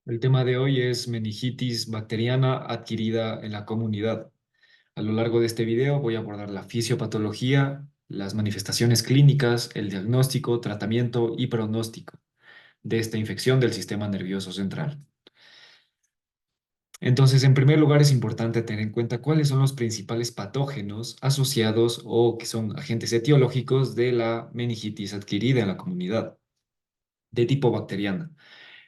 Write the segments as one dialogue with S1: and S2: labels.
S1: El tema de hoy es meningitis bacteriana adquirida en la comunidad. A lo largo de este video voy a abordar la fisiopatología, las manifestaciones clínicas, el diagnóstico, tratamiento y pronóstico de esta infección del sistema nervioso central. Entonces, en primer lugar, es importante tener en cuenta cuáles son los principales patógenos asociados o que son agentes etiológicos de la meningitis adquirida en la comunidad de tipo bacteriana.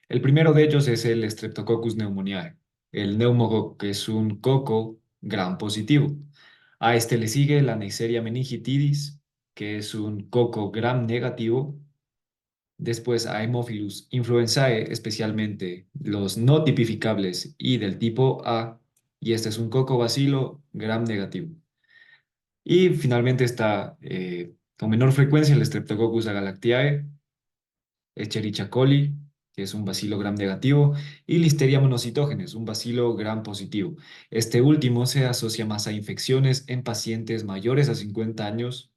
S1: El primero de ellos es el Streptococcus pneumoniae, el neumococo, que es un coco gram positivo. A este le sigue la Neisseria meningitidis, que es un coco gram negativo. Después a Haemophilus influenzae, especialmente los no tipificables y del tipo A, y este es un coco bacilo gram negativo. Y finalmente está con menor frecuencia el Streptococcus agalactiae, Escherichia coli, que es un bacilo gram negativo, y Listeria monocytogenes, un bacilo gram positivo. Este último se asocia más a infecciones en pacientes mayores a 50 años,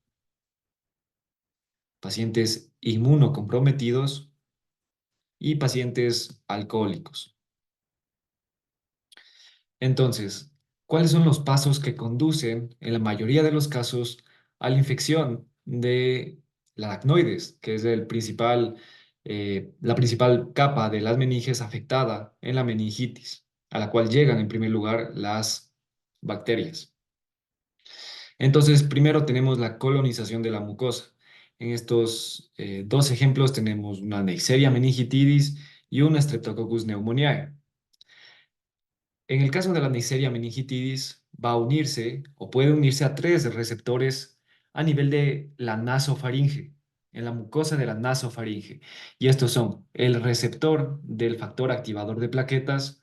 S1: pacientes inmunocomprometidos y pacientes alcohólicos. Entonces, ¿cuáles son los pasos que conducen, en la mayoría de los casos, a la infección de la aracnoides, que es la principal capa de las meninges afectada en la meningitis, a la cual llegan en primer lugar las bacterias? Entonces, primero tenemos la colonización de la mucosa. En estos dos ejemplos tenemos una Neisseria meningitidis y una Streptococcus pneumoniae. En el caso de la Neisseria meningitidis, va a unirse o puede unirse a tres receptores a nivel de la nasofaringe, en la mucosa de la nasofaringe. Y estos son el receptor del factor activador de plaquetas,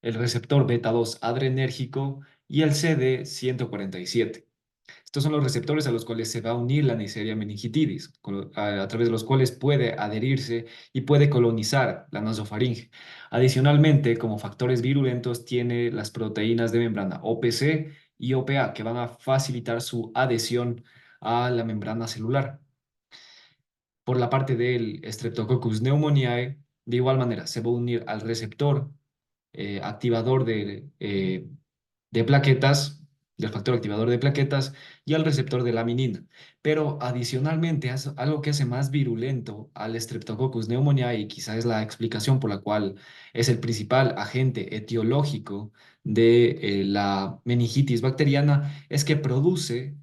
S1: el receptor beta 2 adrenérgico y el CD147. Estos son los receptores a los cuales se va a unir la Neisseria meningitidis, a través de los cuales puede adherirse y puede colonizar la nasofaringe. Adicionalmente, como factores virulentos, tiene las proteínas de membrana OPC y OPA, que van a facilitar su adhesión a la membrana celular. Por la parte del Streptococcus pneumoniae, de igual manera, se va a unir al receptor activador de plaquetas, del factor activador de plaquetas y al receptor de la minina. Pero adicionalmente, algo que hace más virulento al Streptococcus pneumoniae, y quizás es la explicación por la cual es el principal agente etiológico de la meningitis bacteriana, es que produce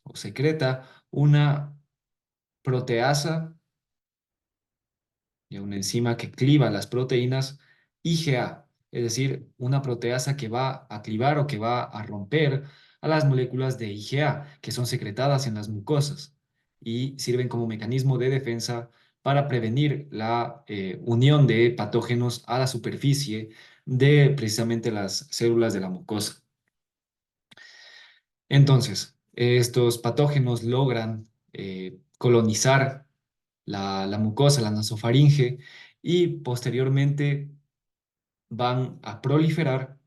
S1: o secreta una proteasa y una enzima que cliva las proteínas IgA, es decir, una proteasa que va a clivar o que va a romper a las moléculas de IgA, que son secretadas en las mucosas y sirven como mecanismo de defensa para prevenir la unión de patógenos a la superficie de precisamente las células de la mucosa. Entonces, estos patógenos logran colonizar la mucosa, la nasofaringe, y posteriormente van a proliferar.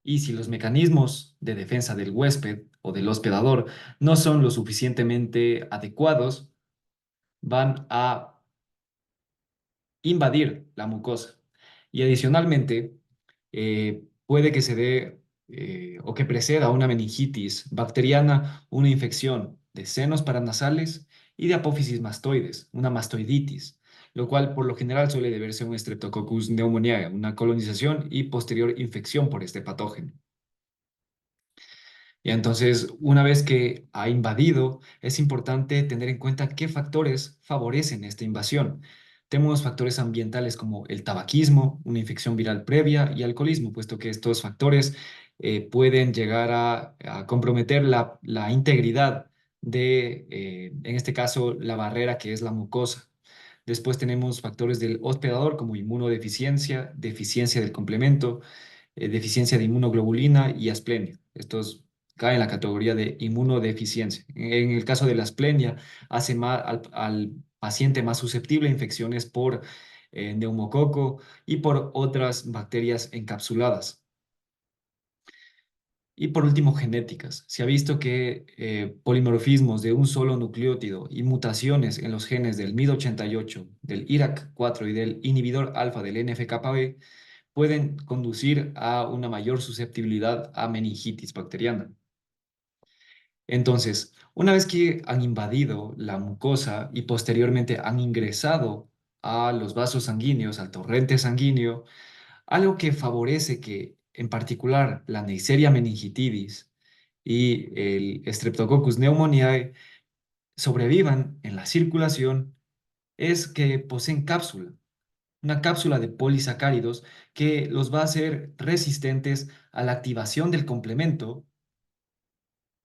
S1: Y si los mecanismos de defensa del huésped o del hospedador no son lo suficientemente adecuados, van a invadir la mucosa. Y adicionalmente, puede que se dé o que preceda a una meningitis bacteriana una infección de senos paranasales y de apófisis mastoides, una mastoiditis, lo cual por lo general suele deberse a un Streptococcus pneumoniae, una colonización y posterior infección por este patógeno. Y entonces, una vez que ha invadido, es importante tener en cuenta qué factores favorecen esta invasión. Tenemos factores ambientales como el tabaquismo, una infección viral previa y alcoholismo, puesto que estos factores pueden llegar a comprometer la integridad de, en este caso, la barrera que es la mucosa. Después tenemos factores del hospedador como inmunodeficiencia, deficiencia del complemento, deficiencia de inmunoglobulina y asplenia. Estos caen en la categoría de inmunodeficiencia. En el caso de la asplenia, hace más al paciente más susceptible a infecciones por neumococo y por otras bacterias encapsuladas. Y por último, genéticas. Se ha visto que polimorfismos de un solo nucleótido y mutaciones en los genes del MID88, del IRAK4 y del inhibidor alfa del NF-κB pueden conducir a una mayor susceptibilidad a meningitis bacteriana. Entonces, una vez que han invadido la mucosa y posteriormente han ingresado a los vasos sanguíneos, al torrente sanguíneo, algo que favorece que, en particular, la Neisseria meningitidis y el Streptococcus pneumoniae sobrevivan en la circulación es que poseen cápsula, una cápsula de polisacáridos que los va a hacer resistentes a la activación del complemento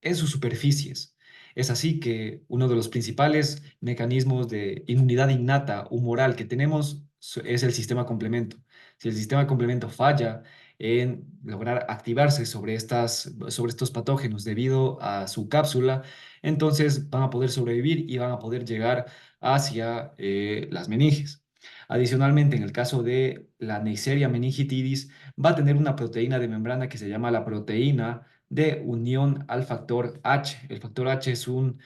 S1: en sus superficies. Es así que uno de los principales mecanismos de inmunidad innata humoral que tenemos es el sistema complemento. Si el sistema complemento falla en lograr activarse sobre estos patógenos debido a su cápsula, entonces van a poder sobrevivir y van a poder llegar hacia las meninges. Adicionalmente, en el caso de la Neisseria meningitidis, va a tener una proteína de membrana que se llama la proteína de unión al factor H. El factor H es un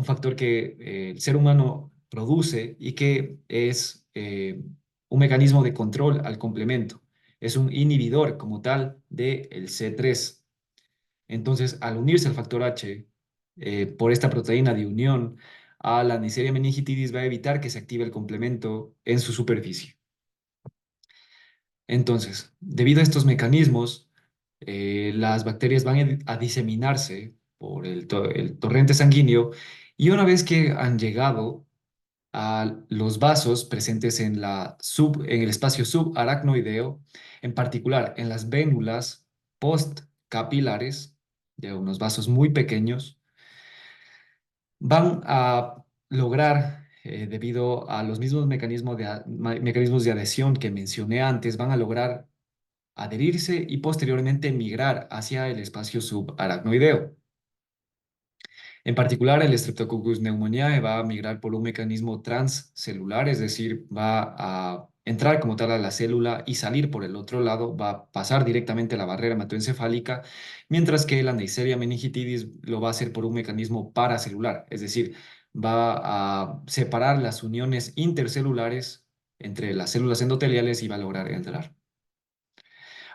S1: factor que el ser humano produce y que es un mecanismo de control al complemento. Es un inhibidor como tal del C3. Entonces, al unirse al factor H por esta proteína de unión a la Neisseria meningitidis va a evitar que se active el complemento en su superficie. Entonces, debido a estos mecanismos, las bacterias van a diseminarse por el torrente sanguíneo y una vez que han llegado a los vasos presentes en el espacio subaracnoideo, en particular en las vénulas postcapilares, de unos vasos muy pequeños, van a lograr, debido a los mismos mecanismos de adhesión que mencioné antes, van a lograr adherirse y posteriormente migrar hacia el espacio subaracnoideo. En particular, el Streptococcus pneumoniae va a migrar por un mecanismo transcelular, es decir, va a entrar como tal a la célula y salir por el otro lado, va a pasar directamente a la barrera hematoencefálica, mientras que la Neisseria meningitidis lo va a hacer por un mecanismo paracelular, es decir, va a separar las uniones intercelulares entre las células endoteliales y va a lograr entrar.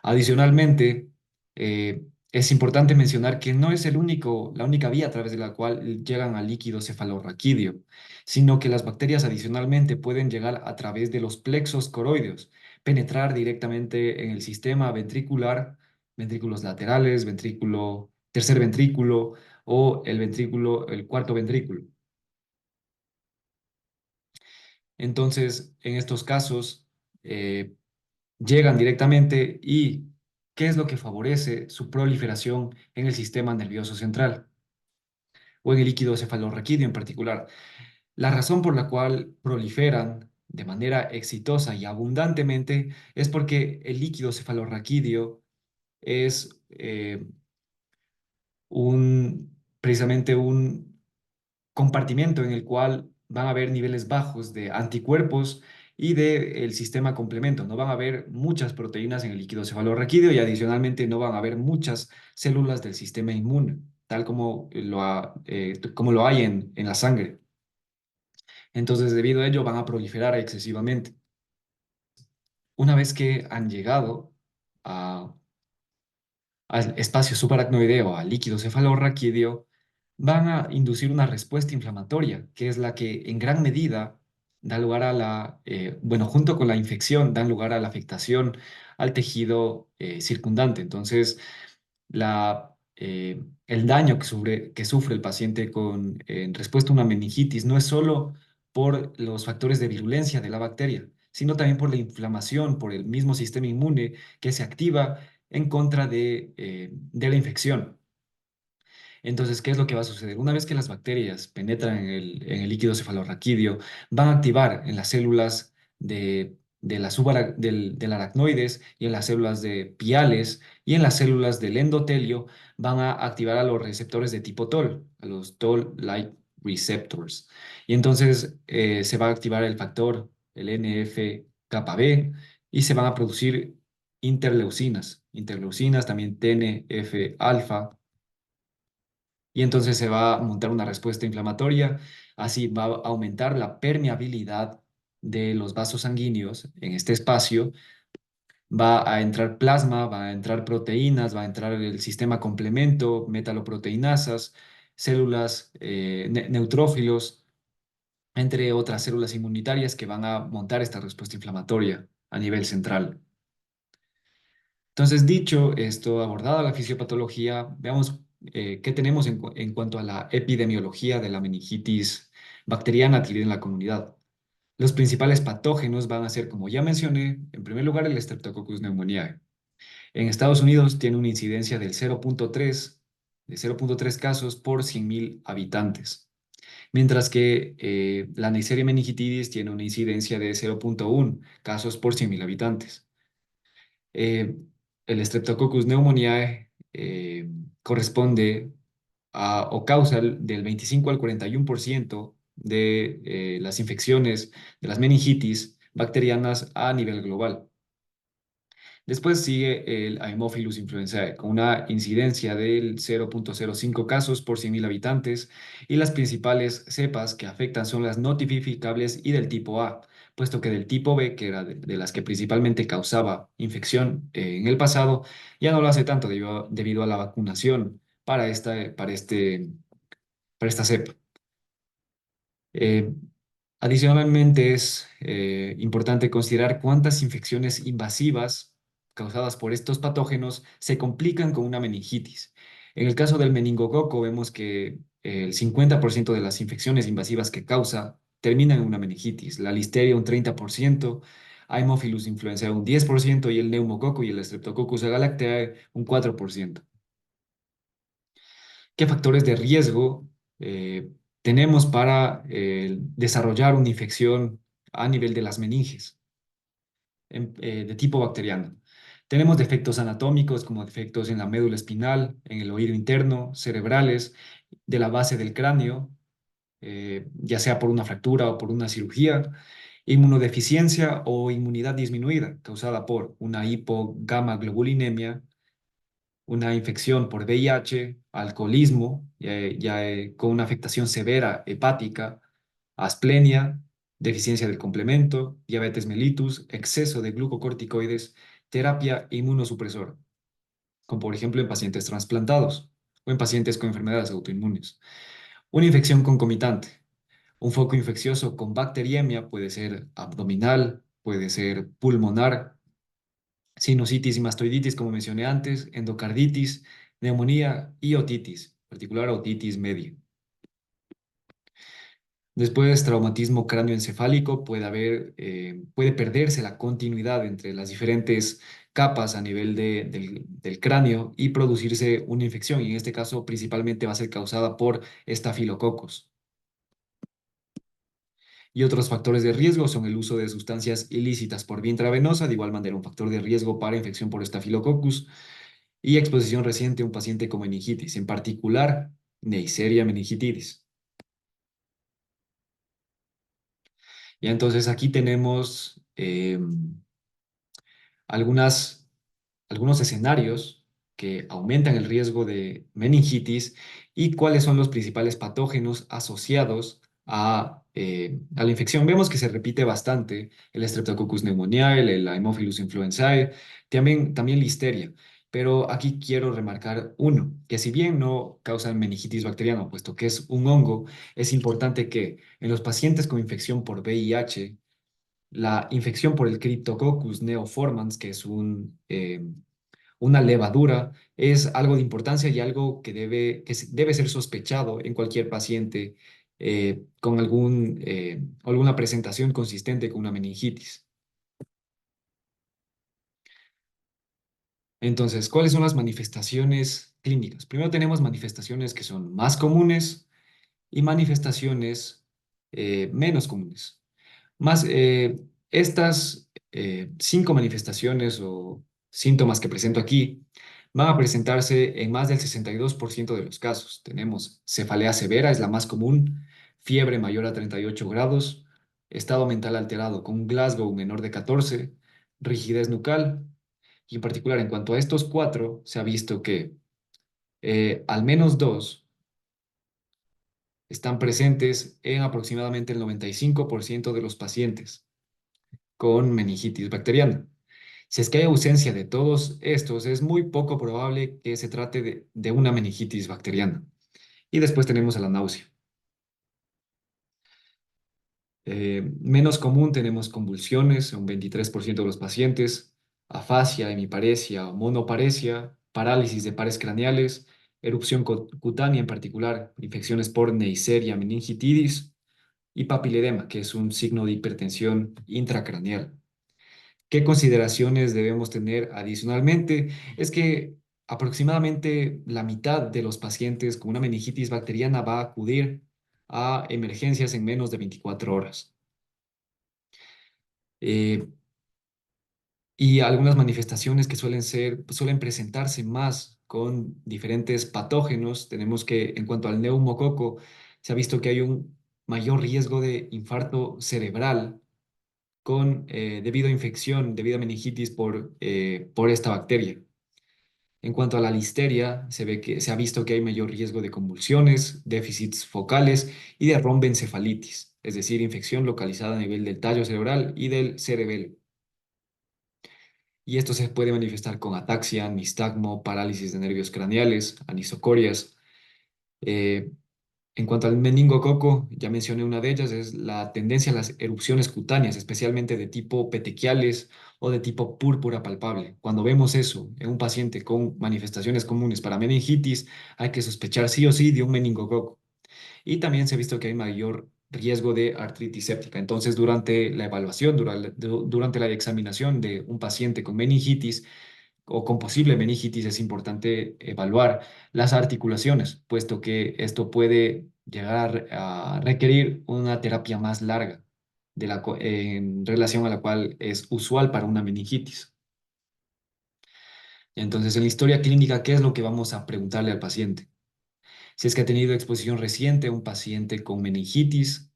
S1: Adicionalmente, es importante mencionar que no es la única vía a través de la cual llegan al líquido cefalorraquídeo, sino que las bacterias adicionalmente pueden llegar a través de los plexos coroideos, penetrar directamente en el sistema ventricular, ventrículos laterales, tercer ventrículo o el cuarto ventrículo. Entonces, en estos casos, eh, llegan directamente y ¿qué es lo que favorece su proliferación en el sistema nervioso central o en el líquido cefalorraquídeo en particular? La razón por la cual proliferan de manera exitosa y abundantemente es porque el líquido cefalorraquídeo es precisamente un compartimento en el cual van a haber niveles bajos de anticuerpos y del sistema complemento. No van a haber muchas proteínas en el líquido cefalorraquídeo y adicionalmente no van a haber muchas células del sistema inmune, tal como lo hay en la sangre. Entonces, debido a ello, van a proliferar excesivamente. Una vez que han llegado a al espacio subaracnoideo, al líquido cefalorraquídeo, van a inducir una respuesta inflamatoria, que es la que en gran medida da lugar bueno, junto con la infección, dan lugar a la afectación al tejido circundante. Entonces, el daño que sufre el paciente en respuesta a una meningitis no es solo por los factores de virulencia de la bacteria, sino también por la inflamación, por el mismo sistema inmune que se activa en contra de la infección. Entonces, ¿qué es lo que va a suceder? Una vez que las bacterias penetran en el líquido cefalorraquídeo, van a activar en las células del aracnoides y en las células de piales y en las células del endotelio, van a activar a los receptores de tipo TOL, a los Toll-like receptors. Y entonces se va a activar el factor, el NF-κB, y se van a producir interleucinas, también TNF-alfa, y entonces se va a montar una respuesta inflamatoria, así va a aumentar la permeabilidad de los vasos sanguíneos en este espacio, va a entrar plasma, va a entrar proteínas, va a entrar el sistema complemento, metaloproteinasas, células, neutrófilos, entre otras células inmunitarias que van a montar esta respuesta inflamatoria a nivel central. Entonces, dicho esto, abordada la fisiopatología, veamos qué tenemos en cuanto a la epidemiología de la meningitis bacteriana adquirida en la comunidad. Los principales patógenos van a ser, como ya mencioné, en primer lugar el Streptococcus pneumoniae. En Estados Unidos tiene una incidencia del 0.3, de 0.3 casos por 100.000 habitantes, mientras que la Neisseria meningitidis tiene una incidencia de 0.1 casos por 100.000 habitantes. Eh, el Streptococcus pneumoniae corresponde o causa del 25 al 41% de las infecciones de las meningitis bacterianas a nivel global. Después sigue el Haemophilus influenzae, con una incidencia del 0.05 casos por 100.000 habitantes, y las principales cepas que afectan son las no tipificables y del tipo A, puesto que del tipo B, que era de las que principalmente causaba infección en el pasado, ya no lo hace tanto debido a la vacunación para esta cepa. Eh, Adicionalmente, es importante considerar cuántas infecciones invasivas causadas por estos patógenos se complican con una meningitis. En el caso del meningococo, vemos que el 50% de las infecciones invasivas que causa terminan en una meningitis. La listeria un 30%, Haemophilus influenzae un 10% y el neumococo y el Streptococcus agalactiae un 4%. ¿Qué factores de riesgo eh, tenemos para desarrollar una infección a nivel de las meninges de tipo bacteriano? Tenemos defectos anatómicos como defectos en la médula espinal, en el oído interno, cerebrales, de la base del cráneo, ya sea por una fractura o por una cirugía, inmunodeficiencia o inmunidad disminuida causada por una hipogamaglobulinemia, una infección por VIH, alcoholismo, con una afectación severa hepática, asplenia, deficiencia del complemento, diabetes mellitus, exceso de glucocorticoides, terapia inmunosupresora, como por ejemplo en pacientes trasplantados o en pacientes con enfermedades autoinmunes. Una infección concomitante. Un foco infeccioso con bacteriemia puede ser abdominal, puede ser pulmonar, sinusitis y mastoiditis, como mencioné antes, endocarditis, neumonía y otitis, particular otitis media. Después, traumatismo cráneoencefálico, puede perderse la continuidad entre las diferentes capas a nivel del cráneo y producirse una infección, y en este caso principalmente va a ser causada por estafilococos. Y otros factores de riesgo son el uso de sustancias ilícitas por vía intravenosa, de igual manera un factor de riesgo para infección por estafilococcus, y exposición reciente a un paciente con meningitis, en particular Neisseria meningitidis. Y entonces aquí tenemos algunas, algunos escenarios que aumentan el riesgo de meningitis y cuáles son los principales patógenos asociados a la infección. Vemos que se repite bastante el Streptococcus pneumoniae, el Haemophilus influenzae, también listeria. Pero aquí quiero remarcar uno, que si bien no causa meningitis bacteriana, puesto que es un hongo, es importante que en los pacientes con infección por VIH, la infección por el Cryptococcus neoformans, que es una levadura, es algo de importancia y algo debe ser sospechado en cualquier paciente con alguna presentación consistente con una meningitis. Entonces, ¿cuáles son las manifestaciones clínicas? Primero tenemos manifestaciones que son más comunes y manifestaciones menos comunes. Más, estas 5 manifestaciones o síntomas que presento aquí van a presentarse en más del 62% de los casos. Tenemos cefalea severa, es la más común, fiebre mayor a 38 grados, estado mental alterado con un Glasgow menor de 14, rigidez nucal, Y en particular, en cuanto a estos cuatro, se ha visto que al menos dos están presentes en aproximadamente el 95% de los pacientes con meningitis bacteriana. Si es que hay ausencia de todos estos, es muy poco probable que se trate de una meningitis bacteriana. Y después tenemos a la náusea. Menos común tenemos convulsiones, un 23% de los pacientes, afasia, hemiparesia o monoparesia, parálisis de pares craneales, erupción cutánea en particular, infecciones por Neisseria meningitidis y papiledema, que es un signo de hipertensión intracraneal. ¿Qué consideraciones debemos tener adicionalmente? Es que aproximadamente la mitad de los pacientes con una meningitis bacteriana va a acudir a emergencias en menos de 24 horas. Eh, y algunas manifestaciones que suelen presentarse más con diferentes patógenos. Tenemos que, en cuanto al neumococo, se ha visto que hay un mayor riesgo de infarto cerebral debido a infección, debido a meningitis por esta bacteria. En cuanto a la listeria, se ha visto que hay mayor riesgo de convulsiones, déficits focales y de rombencefalitis, es decir, infección localizada a nivel del tallo cerebral y del cerebelo. Y esto se puede manifestar con ataxia, nistagmo, parálisis de nervios craneales, anisocorias. Eh, en cuanto al meningococo, ya mencioné una de ellas, es la tendencia a las erupciones cutáneas, especialmente de tipo petequiales o de tipo púrpura palpable. Cuando vemos eso en un paciente con manifestaciones comunes para meningitis, hay que sospechar sí o sí de un meningococo. Y también se ha visto que hay mayor riesgo de artritis séptica. Entonces, durante la evaluación, durante la examinación de un paciente con meningitis, o con posible meningitis, es importante evaluar las articulaciones, puesto que esto puede llegar a requerir una terapia más larga en relación a la cual es usual para una meningitis. Entonces, en la historia clínica, ¿qué es lo que vamos a preguntarle al paciente? Si es que ha tenido exposición reciente, un paciente con meningitis,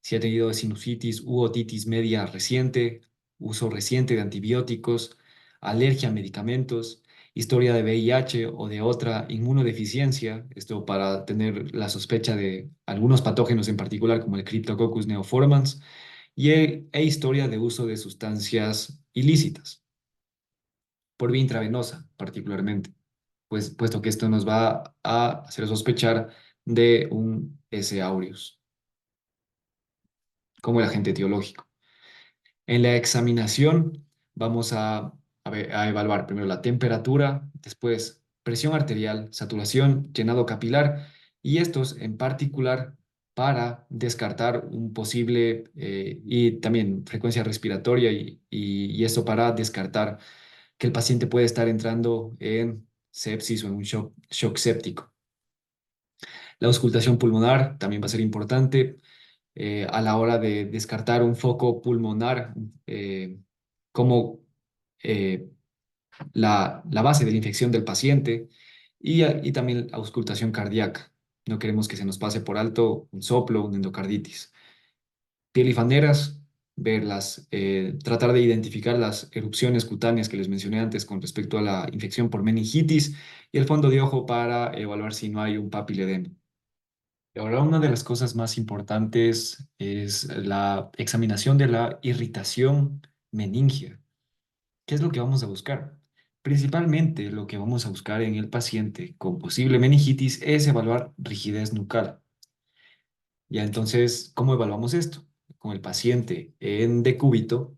S1: si ha tenido sinusitis u otitis media reciente, uso reciente de antibióticos, alergia a medicamentos, historia de VIH o de otra inmunodeficiencia, esto para tener la sospecha de algunos patógenos en particular como el Cryptococcus neoformans, e historia de uso de sustancias ilícitas, por vía intravenosa particularmente, pues, puesto que esto nos va a hacer sospechar de un S. aureus como el agente etiológico. En la examinación vamos a evaluar primero la temperatura, después presión arterial, saturación, llenado capilar y estos en particular para descartar un posible y también frecuencia respiratoria y esto para descartar que el paciente puede estar entrando en sepsis o en un shock séptico. La auscultación pulmonar también va a ser importante a la hora de descartar un foco pulmonar como eh, la base de la infección del paciente y también la auscultación cardíaca. No queremos que se nos pase por alto un soplo, una endocarditis. Piel y faneras, tratar de identificar las erupciones cutáneas que les mencioné antes con respecto a la infección por meningitis y el fondo de ojo para evaluar si no hay un papiledema. Y ahora una de las cosas más importantes es la examinación de la irritación meningia. ¿Qué es lo que vamos a buscar? Principalmente lo que vamos a buscar en el paciente con posible meningitis es evaluar rigidez nucal. Ya entonces, ¿cómo evaluamos esto? Con el paciente en decúbito,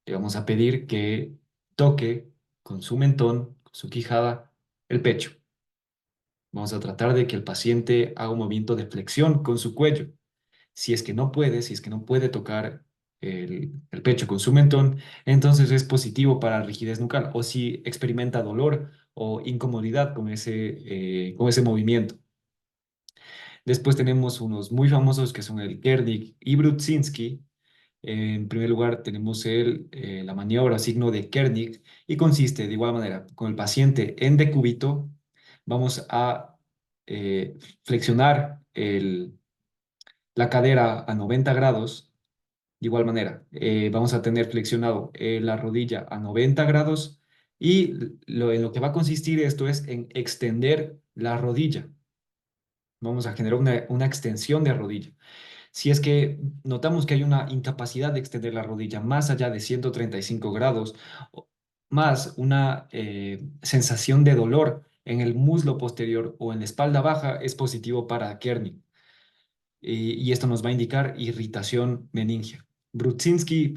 S1: le vamos a pedir que toque con su mentón, con su quijada, el pecho. Vamos a tratar de que el paciente haga un movimiento de flexión con su cuello. Si es que no puede tocar el pecho con su mentón, entonces es positivo para rigidez nucal. O si experimenta dolor o incomodidad con ese movimiento. Después tenemos unos muy famosos que son el Kernig y Brudzinski. En primer lugar, tenemos la maniobra signo de Kernig y consiste de igual manera con el paciente en decúbito. Vamos a flexionar la cadera a 90 grados. De igual manera, vamos a tener flexionado la rodilla a 90 grados Y en lo que va a consistir esto es en extender la rodilla. Vamos a generar una extensión de rodilla. Si es que notamos que hay una incapacidad de extender la rodilla más allá de 135 grados, más una sensación de dolor en el muslo posterior o en la espalda baja, es positivo para Kernig. Y esto nos va a indicar irritación meningia. Brudzinski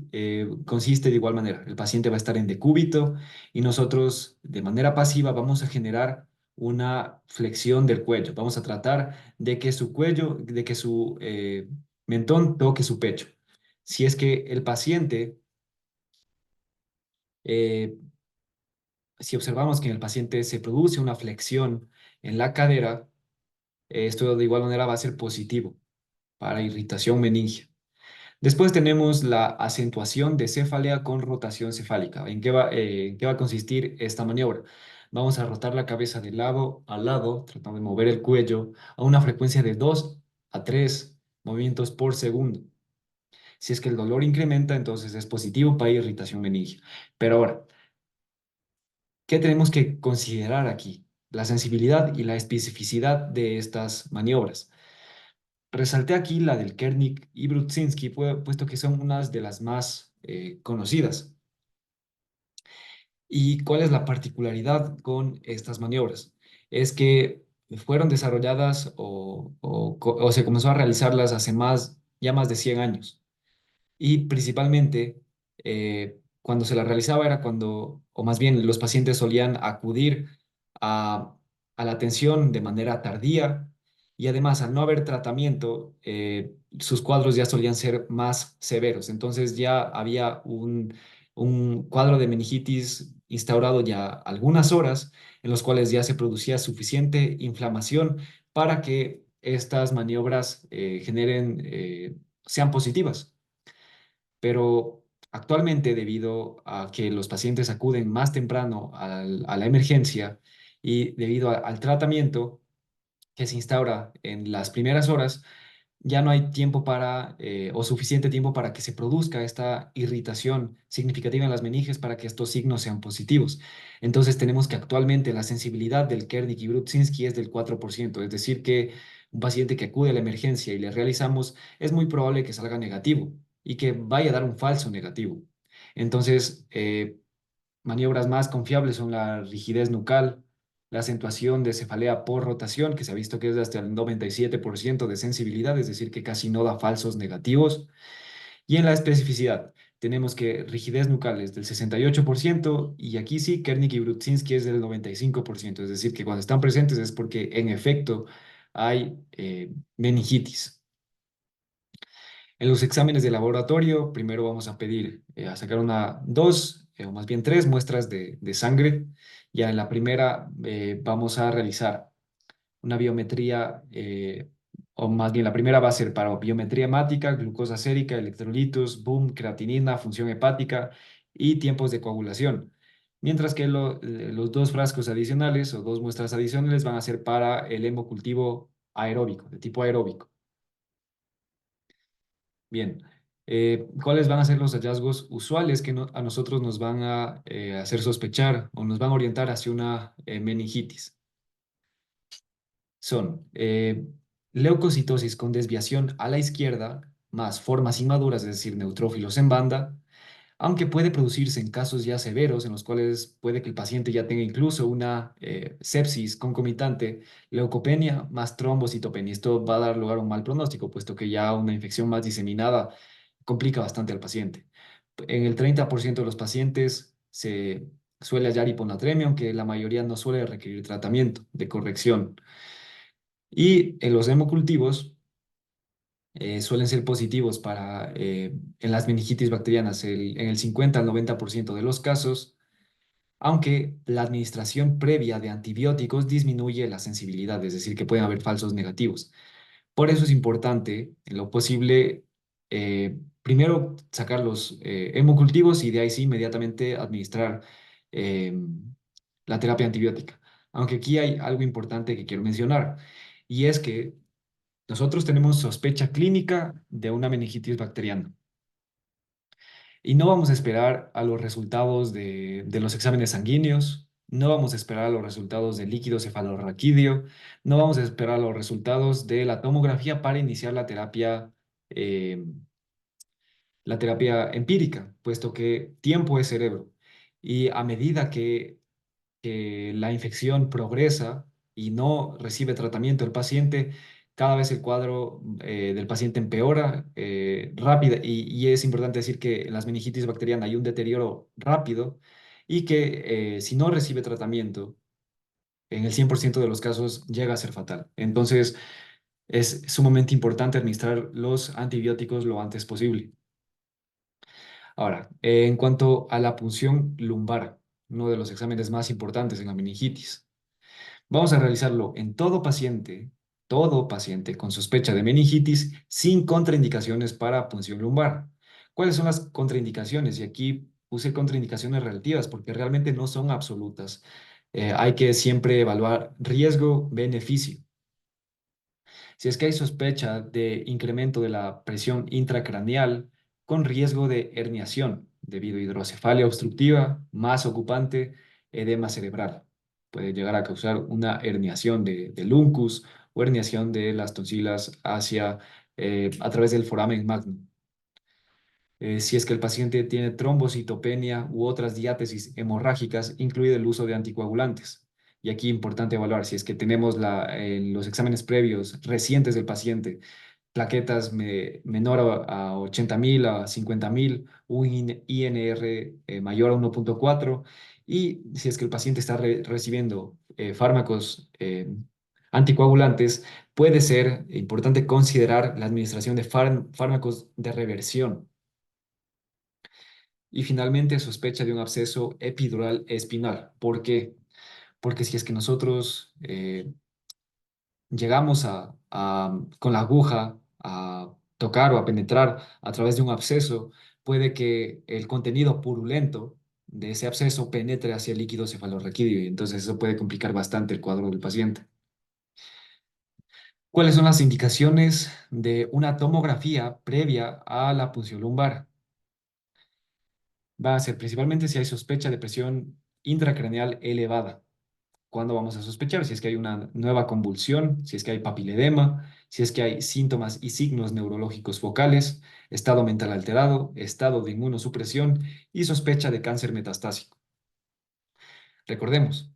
S1: consiste de igual manera. El paciente va a estar en decúbito y nosotros de manera pasiva vamos a generar una flexión del cuello. Vamos a tratar de que su cuello, de que su mentón toque su pecho. Si es que el paciente, eh, si observamos que en el paciente se produce una flexión en la cadera, esto de igual manera va a ser positivo para irritación meningia. Después tenemos la acentuación de cefalea con rotación cefálica. En qué va a consistir esta maniobra? Vamos a rotar la cabeza de lado a lado, tratando de mover el cuello a una frecuencia de 2 a 3 movimientos por segundo. Si es que el dolor incrementa, entonces es positivo para irritación meningia. Pero ahora, ¿qué tenemos que considerar aquí? La sensibilidad y la especificidad de estas maniobras. Resalté aquí la del Kernig y Brudzinski, puesto que son unas de las más conocidas. ¿Y cuál es la particularidad con estas maniobras? Es que fueron desarrolladas o se comenzó a realizarlas hace ya más de 100 años. Y principalmente, cuando se la realizaba era cuando, o más bien los pacientes solían acudir a, a la atención de manera tardía y además al no haber tratamiento, sus cuadros ya solían ser más severos. Entonces ya había un cuadro de meningitis instaurado ya algunas horas en los cuales ya se producía suficiente inflamación para que estas maniobras sean positivas. Pero actualmente, debido a que los pacientes acuden más temprano a la emergencia y debido al tratamiento que se instaura en las primeras horas, ya no hay tiempo o suficiente tiempo para que se produzca esta irritación significativa en las meninges para que estos signos sean positivos. Entonces tenemos que actualmente la sensibilidad del Kernig y Brudzinski es del 4%, es decir, que un paciente que acude a la emergencia y le realizamos es muy probable que salga negativo y que vaya a dar un falso negativo. Entonces, maniobras más confiables son la rigidez nucal, la acentuación de cefalea por rotación, que se ha visto que es de hasta el 97% de sensibilidad, es decir, que casi no da falsos negativos. Y en la especificidad, tenemos que rigidez nucal es del 68% y aquí sí, Kernig y Brudzinski es del 95%, es decir, que cuando están presentes es porque en efecto hay meningitis. En los exámenes de laboratorio, primero vamos a pedir a sacar dos, o más bien tres muestras de sangre. Ya en la primera vamos a realizar una biometría, o más bien la primera va a ser para biometría hemática, glucosa sérica, electrolitos, boom, creatinina, función hepática y tiempos de coagulación. Mientras que los dos frascos adicionales o dos muestras adicionales van a ser para el hemocultivo aeróbico, de tipo aeróbico. Bien, ¿cuáles van a ser los hallazgos usuales que a nosotros nos van a hacer sospechar o nos van a orientar hacia una meningitis? Son leucocitosis con desviación a la izquierda, más formas inmaduras, es decir, neutrófilos en banda, aunque puede producirse en casos ya severos en los cuales puede que el paciente ya tenga incluso una sepsis concomitante, leucopenia más trombocitopenia. Esto va a dar lugar a un mal pronóstico, puesto que ya una infección más diseminada complica bastante al paciente. En el 30% de los pacientes se suele hallar hiponatremia, aunque la mayoría no suele requerir tratamiento de corrección. Y en los hemocultivos suelen ser positivos en las meningitis bacterianas en el 50 al 90% de los casos, aunque la administración previa de antibióticos disminuye la sensibilidad, es decir, que pueden haber falsos negativos. Por eso es importante, en lo posible, primero sacar los hemocultivos y de ahí sí inmediatamente administrar eh, la terapia antibiótica. Aunque aquí hay algo importante que quiero mencionar, y es que nosotros tenemos sospecha clínica de una meningitis bacteriana. Y no vamos a esperar a los resultados de los exámenes sanguíneos, no vamos a esperar a los resultados del líquido cefalorraquídeo, no vamos a esperar a los resultados de la tomografía para iniciar eh, la terapia empírica, puesto que tiempo es cerebro. Y a medida que la infección progresa y no recibe tratamiento el paciente, cada vez el cuadro del paciente empeora rápida y es importante decir que en las meningitis bacterianas hay un deterioro rápido y que si no recibe tratamiento, en el 100% de los casos llega a ser fatal. Entonces, es sumamente importante administrar los antibióticos lo antes posible. Ahora, en cuanto a la punción lumbar, uno de los exámenes más importantes en la meningitis. Vamos a realizarlo en todo paciente con sospecha de meningitis sin contraindicaciones para punción lumbar. ¿Cuáles son las contraindicaciones? Y aquí puse contraindicaciones relativas porque realmente no son absolutas. Hay que siempre evaluar riesgo-beneficio. Si es que hay sospecha de incremento de la presión intracraneal con riesgo de herniación debido a hidrocefalia obstructiva, masa ocupante, edema cerebral. Puede llegar a causar una herniación del uncus o herniación de las tonsilas a través del foramen magnum. Si es que el paciente tiene trombocitopenia u otras diátesis hemorrágicas, incluido el uso de anticoagulantes. Y aquí importante evaluar si es que tenemos en los exámenes previos recientes del paciente plaquetas menor a 80.000, a 50.000, un INR mayor a 1,4 y si es que el paciente está recibiendo fármacos anticoagulantes, puede ser importante considerar la administración de fármacos de reversión. Y finalmente, sospecha de un absceso epidural espinal. ¿Por qué? Porque si es que nosotros llegamos con la aguja a tocar o a penetrar a través de un absceso, puede que el contenido purulento de ese absceso penetre hacia el líquido cefalorraquídeo y entonces eso puede complicar bastante el cuadro del paciente. ¿Cuáles son las indicaciones de una tomografía previa a la punción lumbar? Va a ser principalmente si hay sospecha de presión intracraneal elevada. ¿Cuándo vamos a sospechar? Si es que hay una nueva convulsión, si es que hay papiledema, si es que hay síntomas y signos neurológicos focales, estado mental alterado, estado de inmunosupresión y sospecha de cáncer metastásico. Recordemos,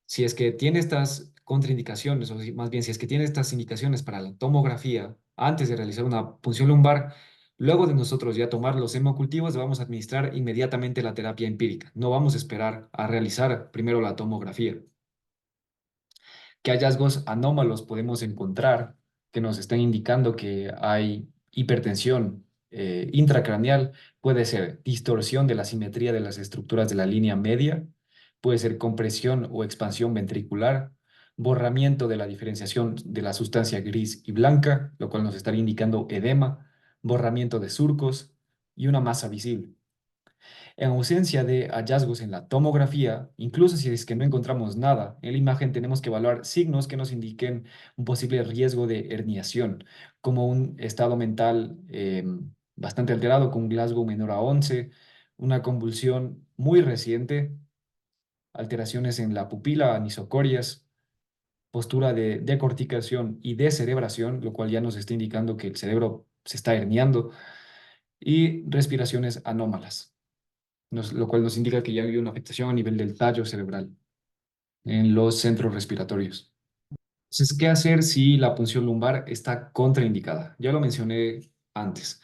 S1: si es que tiene estas contraindicaciones, o más bien si es que tiene estas indicaciones para la tomografía antes de realizar una punción lumbar, luego de nosotros ya tomar los hemocultivos, vamos a administrar inmediatamente la terapia empírica. No vamos a esperar a realizar primero la tomografía. ¿Qué hallazgos anómalos podemos encontrar que nos están indicando que hay hipertensión intracraneal? Puede ser distorsión de la simetría de las estructuras de la línea media, puede ser compresión o expansión ventricular, borramiento de la diferenciación de la sustancia gris y blanca, lo cual nos estaría indicando edema, borramiento de surcos y una masa visible. En ausencia de hallazgos en la tomografía, incluso si es que no encontramos nada en la imagen, tenemos que evaluar signos que nos indiquen un posible riesgo de herniación, como un estado mental bastante alterado con un Glasgow menor a 11, una convulsión muy reciente, alteraciones en la pupila, anisocorias, postura de decorticación y descerebración, lo cual ya nos está indicando que el cerebro se está herniando, y respiraciones anómalas lo cual nos indica que ya hay una afectación a nivel del tallo cerebral en los centros respiratorios. Entonces, ¿qué hacer si la punción lumbar está contraindicada? Ya lo mencioné antes.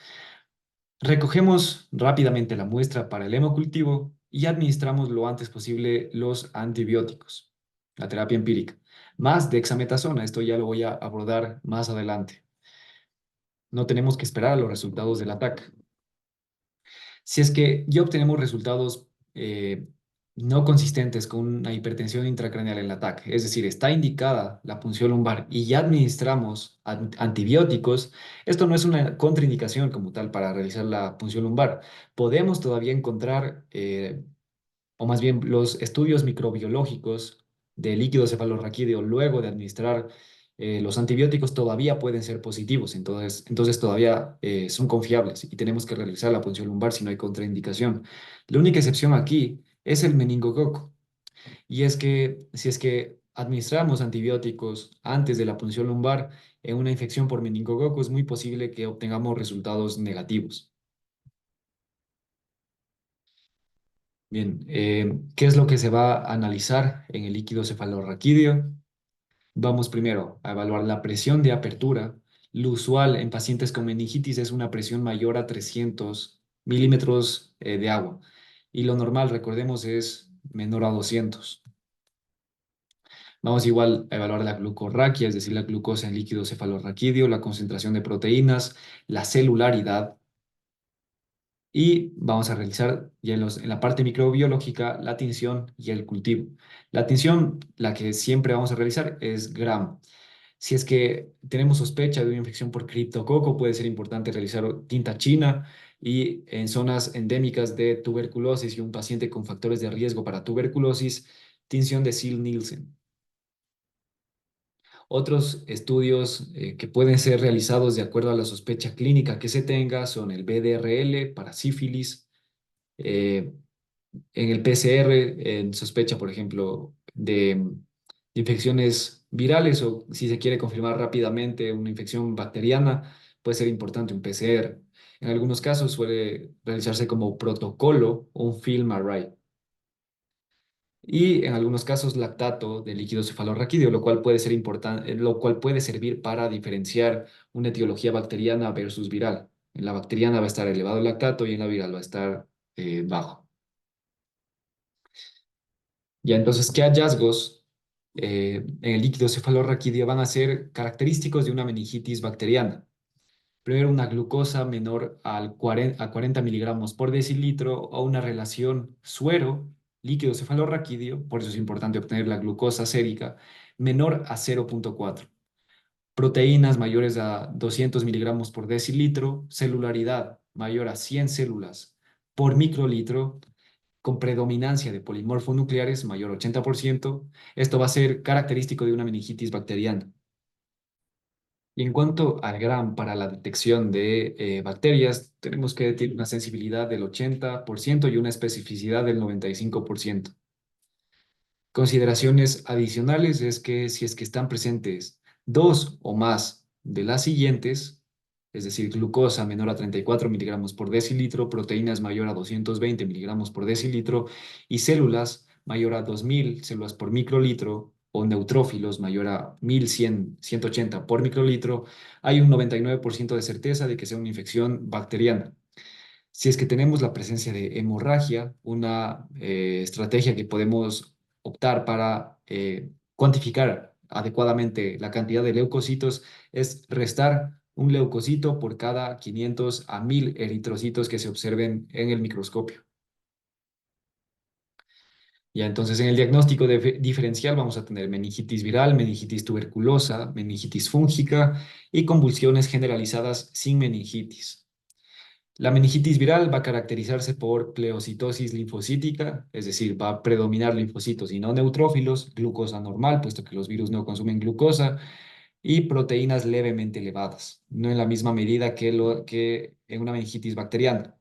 S1: Recogemos rápidamente la muestra para el hemocultivo y administramos lo antes posible los antibióticos, la terapia empírica, más dexametasona. Esto ya lo voy a abordar más adelante. No tenemos que esperar a los resultados del ataque. Si es que ya obtenemos resultados no consistentes con una hipertensión intracraneal en el ataque, es decir, está indicada la punción lumbar y ya administramos antibióticos, esto no es una contraindicación como tal para realizar la punción lumbar. Podemos todavía encontrar, o más bien los estudios microbiológicos de líquido cefalorraquídeo luego de administrar los antibióticos todavía pueden ser positivos, entonces todavía son confiables y tenemos que realizar la punción lumbar si no hay contraindicación. La única excepción aquí es el meningococo, y es que si es que administramos antibióticos antes de la punción lumbar en una infección por meningococo, es muy posible que obtengamos resultados negativos. Bien, ¿qué es lo que se va a analizar en el líquido cefalorraquídeo? Vamos primero a evaluar la presión de apertura. Lo usual en pacientes con meningitis es una presión mayor a 300 milímetros de agua, y lo normal, recordemos, es menor a 200. Vamos igual a evaluar la glucorraquia, es decir, la glucosa en líquido cefalorraquídeo, la concentración de proteínas, la celularidad, y vamos a realizar ya en la parte microbiológica la tinción y el cultivo. La tinción, la que siempre vamos a realizar, es Gram. Si es que tenemos sospecha de una infección por criptococo, puede ser importante realizar tinta china, y en zonas endémicas de tuberculosis y un paciente con factores de riesgo para tuberculosis, tinción de Sil-Nielsen. Otros estudios que pueden ser realizados de acuerdo a la sospecha clínica que se tenga son el BDRL para sífilis, eh, en el PCR, en sospecha, por ejemplo, de infecciones virales, o si se quiere confirmar rápidamente una infección bacteriana, puede ser importante un PCR. En algunos casos suele realizarse como protocolo un film array. Y en algunos casos lactato de líquido cefalorraquídeo, lo cual puede ser importante, lo cual puede servir para diferenciar una etiología bacteriana versus viral. En la bacteriana va a estar elevado el lactato y en la viral va a estar bajo. Ya, entonces, ¿qué hallazgos en el líquido cefalorraquídeo van a ser característicos de una meningitis bacteriana? Primero, una glucosa menor a 40 miligramos por decilitro, o una relación suero líquido cefalorraquídeo, por eso es importante obtener la glucosa sérica, menor a 0,4. Proteínas mayores a 200 miligramos por decilitro, celularidad mayor a 100 células por microlitro, con predominancia de polimorfonucleares mayor a 80%. Esto va a ser característico de una meningitis bacteriana. Y en cuanto al GRAM para la detección de bacterias, tenemos que tener una sensibilidad del 80% y una especificidad del 95%. Consideraciones adicionales es que si es que están presentes dos o más de las siguientes, es decir, glucosa menor a 34 miligramos por decilitro, proteínas mayor a 220 miligramos por decilitro y células mayor a 2000 células por microlitro, o neutrófilos mayor a 1100, 180 por microlitro, hay un 99% de certeza de que sea una infección bacteriana. Si es que tenemos la presencia de hemorragia, una estrategia que podemos optar para cuantificar adecuadamente la cantidad de leucocitos es restar un leucocito por cada 500 a 1000 eritrocitos que se observen en el microscopio. Ya, entonces en el diagnóstico diferencial vamos a tener meningitis viral, meningitis tuberculosa, meningitis fúngica y convulsiones generalizadas sin meningitis. La meningitis viral va a caracterizarse por pleocitosis linfocítica, es decir, va a predominar linfocitos y no neutrófilos, glucosa normal, puesto que los virus no consumen glucosa, y proteínas levemente elevadas, no en la misma medida que en una meningitis bacteriana.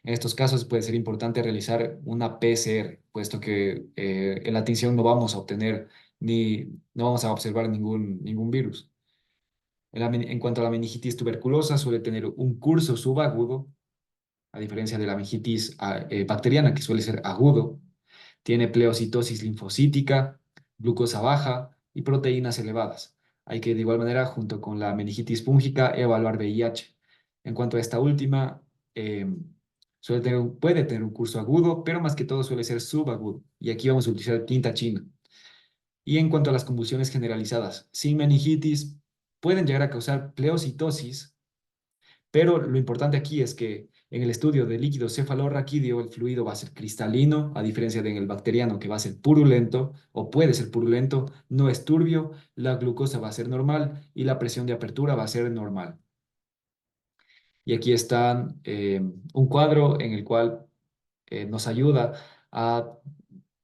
S1: En estos casos puede ser importante realizar una PCR, puesto que en la tinción no vamos a obtener no vamos a observar ningún virus. En cuanto a la meningitis tuberculosa, suele tener un curso subagudo, a diferencia de la meningitis bacteriana, que suele ser agudo. Tiene pleocitosis linfocítica, glucosa baja y proteínas elevadas. Hay que, de igual manera, junto con la meningitis fúngica, evaluar VIH. En cuanto a esta última, eh, puede tener un curso agudo, pero más que todo suele ser subagudo. Y aquí vamos a utilizar tinta china. Y en cuanto a las convulsiones generalizadas sin meningitis, pueden llegar a causar pleocitosis, pero lo importante aquí es que en el estudio de líquido cefalorraquídeo el fluido va a ser cristalino, a diferencia de en el bacteriano, que va a ser purulento o puede ser purulento, no es turbio, la glucosa va a ser normal y la presión de apertura va a ser normal. Y aquí está un cuadro en el cual nos ayuda a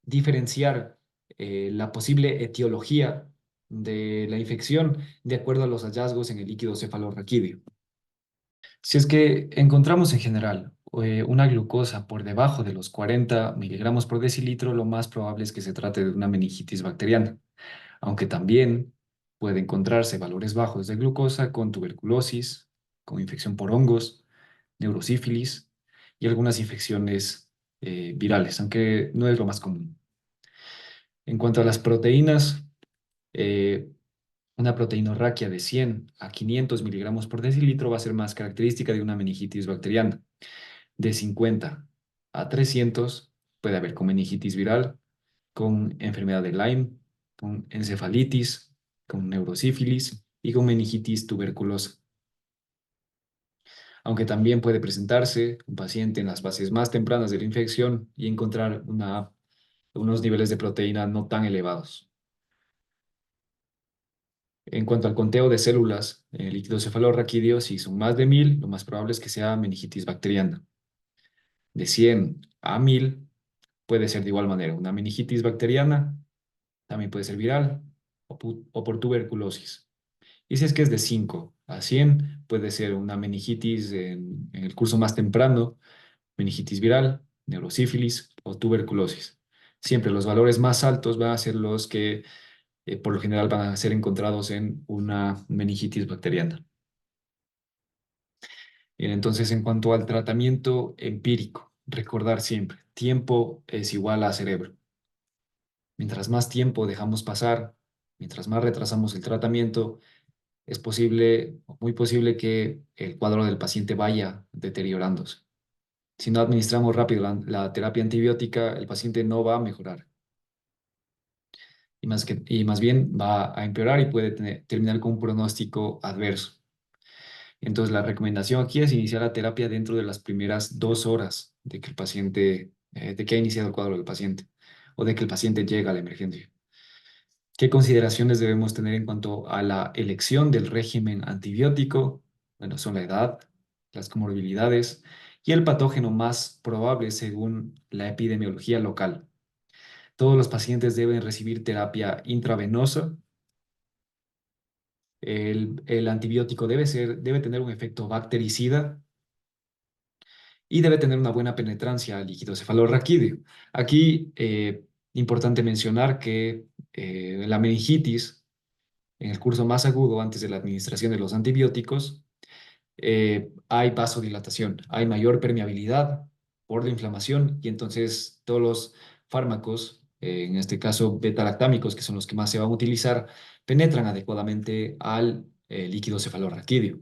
S1: diferenciar la posible etiología de la infección de acuerdo a los hallazgos en el líquido cefalorraquídeo. Si es que encontramos en general una glucosa por debajo de los 40 miligramos por decilitro, lo más probable es que se trate de una meningitis bacteriana, aunque también puede encontrarse valores bajos de glucosa con tuberculosis, con infección por hongos, neurosífilis y algunas infecciones virales, aunque no es lo más común. En cuanto a las proteínas, eh, una proteinorraquia de 100 a 500 miligramos por decilitro va a ser más característica de una meningitis bacteriana. De 50 a 300 puede haber con meningitis viral, con enfermedad de Lyme, con encefalitis, con neurosífilis y con meningitis tuberculosa. Aunque también puede presentarse un paciente en las fases más tempranas de la infección y encontrar unos niveles de proteína no tan elevados. En cuanto al conteo de células en el líquido cefalorraquídeo, si son más de 1000, lo más probable es que sea meningitis bacteriana. De 100 a 1000 puede ser de igual manera una meningitis bacteriana, también puede ser viral o por tuberculosis. Y si es que es de 5 a 100, puede ser una meningitis en el curso más temprano, meningitis viral, neurosífilis o tuberculosis. Siempre los valores más altos van a ser los que por lo general van a ser encontrados en una meningitis bacteriana. Bien, entonces, en cuanto al tratamiento empírico, recordar siempre, tiempo es igual a cerebro. Mientras más tiempo dejamos pasar, mientras más retrasamos el tratamiento, es posible, o muy posible que el cuadro del paciente vaya deteriorándose. Si no administramos rápido la terapia antibiótica, el paciente no va a mejorar y más bien va a empeorar y puede terminar con un pronóstico adverso. Entonces, la recomendación aquí es iniciar la terapia dentro de las primeras 2 horas de que el paciente, de que ha iniciado el cuadro del paciente o de que el paciente llega a la emergencia. ¿Qué consideraciones debemos tener en cuanto a la elección del régimen antibiótico? Bueno, son la edad, las comorbilidades y el patógeno más probable según la epidemiología local. Todos los pacientes deben recibir terapia intravenosa. El antibiótico debe tener un efecto bactericida y debe tener una buena penetrancia al líquido cefalorraquídeo. Aquí, importante mencionar que la meningitis, en el curso más agudo antes de la administración de los antibióticos, hay vasodilatación, hay mayor permeabilidad por la inflamación y entonces todos los fármacos, en este caso beta-lactámicos, que son los que más se van a utilizar, penetran adecuadamente al líquido cefalorraquídeo.